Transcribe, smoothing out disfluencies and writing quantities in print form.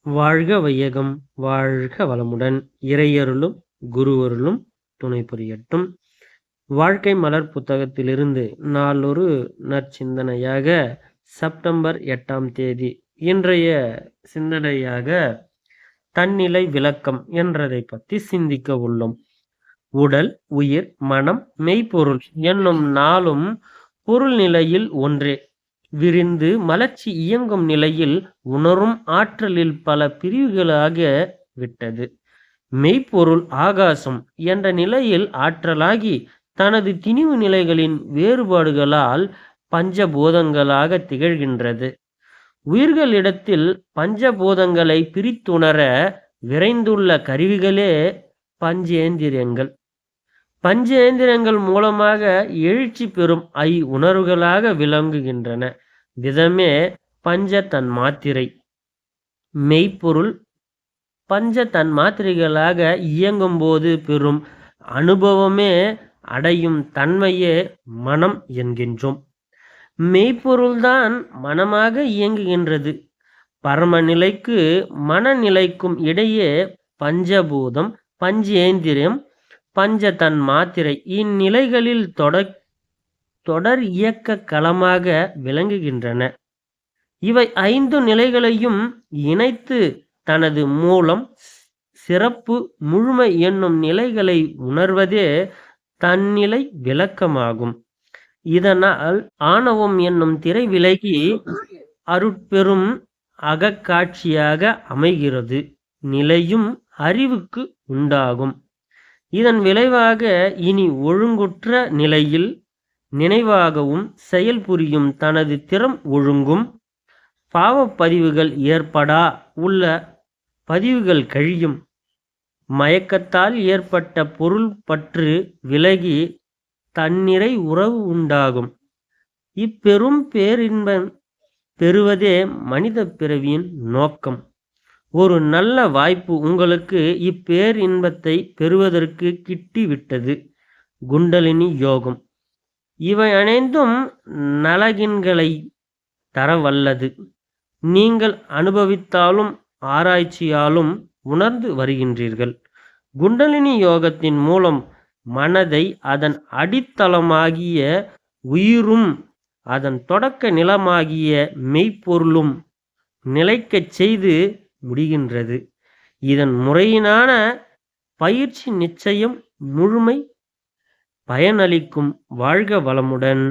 வாழ்க வையகம் வாழ்க வளமுடன். இறையருளும் குருவருளும் துணை புரியட்டும். வாழ்க்கை மலர் புத்தகத்திலிருந்து நாளொரு நற்சிந்தனையாக செப்டம்பர் 8ஆம் தேதி இன்றைய சிந்தனையாக தன்னிலை விளக்கம் என்றதை பற்றி சிந்திக்க உள்ளோம். உடல், உயிர், மனம், மெய்ப்பொருள் என்னும் நாளும் பொருள் நிலையில் ஒன்றே. விரிந்து மலர்ச்சி இயங்கும் நிலையில் உணரும் ஆற்றலில் பல பிரிவுகளாக விட்டது. மெய்ப்பொருள் ஆகாசம் என்ற நிலையில் ஆற்றலாகி தனது திணிவு நிலைகளின் வேறுபாடுகளால் பஞ்சபூதங்களாக திகழ்கின்றது. உயிர்களிடத்தில் பஞ்சபூதங்களை பிரித்துணர விரைந்துள்ள கருவிகளே பஞ்சேந்திரியங்கள். பஞ்சேந்திரங்கள் மூலமாக எழுச்சி பெறும் உணர்வுகளாக விளங்குகின்றன. விதமே பஞ்ச தன்மாத்திரை. மெய்ப்பொருள் பஞ்ச தன்மாத்திரைகளாக இயங்கும் போது பெறும் அனுபவமே அடையும் தன்மையே மனம் என்கின்றோம். மெய்ப்பொருள்தான் மனமாக இயங்குகின்றது. பரமநிலைக்கு மனநிலைக்கும் இடையே பஞ்சபூதம், பஞ்சேந்திரியம், பஞ்ச தன்மாத்திரை இந்நிலைகளில் தொடர் இயக்க களமாக விளங்குகின்றன. இவை 5 நிலைகளையும் இணைத்து தனது மூலம், சிறப்பு, முழுமை என்னும் நிலைகளை உணர்வதே தன்னிலை விளக்கமாகும். இதனால் ஆணவம் என்னும் திரை விலகி அருட்பெரும் அகக்காட்சியாக அமைகிறது. நிலையும் அறிவுக்கு உண்டாகும். இதன் விளைவாக இனி ஒழுங்குற்ற நிலையில் நினைவாகவும் செயல் புரியும் தனது திறம் ஒழுங்கும். பாவப்பதிவுகள் ஏற்படா உள்ள பதிவுகள் கழியும். மயக்கத்தால் ஏற்பட்ட பொருள் பற்று விலகி தன்னிறை உறவு உண்டாகும். இப்பெரும் பேரின்பம் பெறுவதே மனித பிறவியின் நோக்கம். ஒரு நல்ல வாய்ப்பு உங்களுக்கு இப்பேரின்பத்தை பெறுவதற்கு கிட்டிவிட்டது. குண்டலினி யோகம் இவை அனைத்தும் நலகின்களை தரவல்லது. நீங்கள் அனுபவித்தாலும் ஆராய்ச்சியாலும் உணர்ந்து வருகின்றீர்கள். குண்டலினி யோகத்தின் மூலம் மனதை அதன் அடித்தளமாகிய உயிரும் அதன் தொடக்க நிலமாகிய மெய்ப்பொருளும் நிலைக்கச் செய்து முடிகின்றது. இதன் முறையினான பயிற்சி நிச்சயம் முழுமை பயனளிக்கும். வாழ்க வளமுடன்.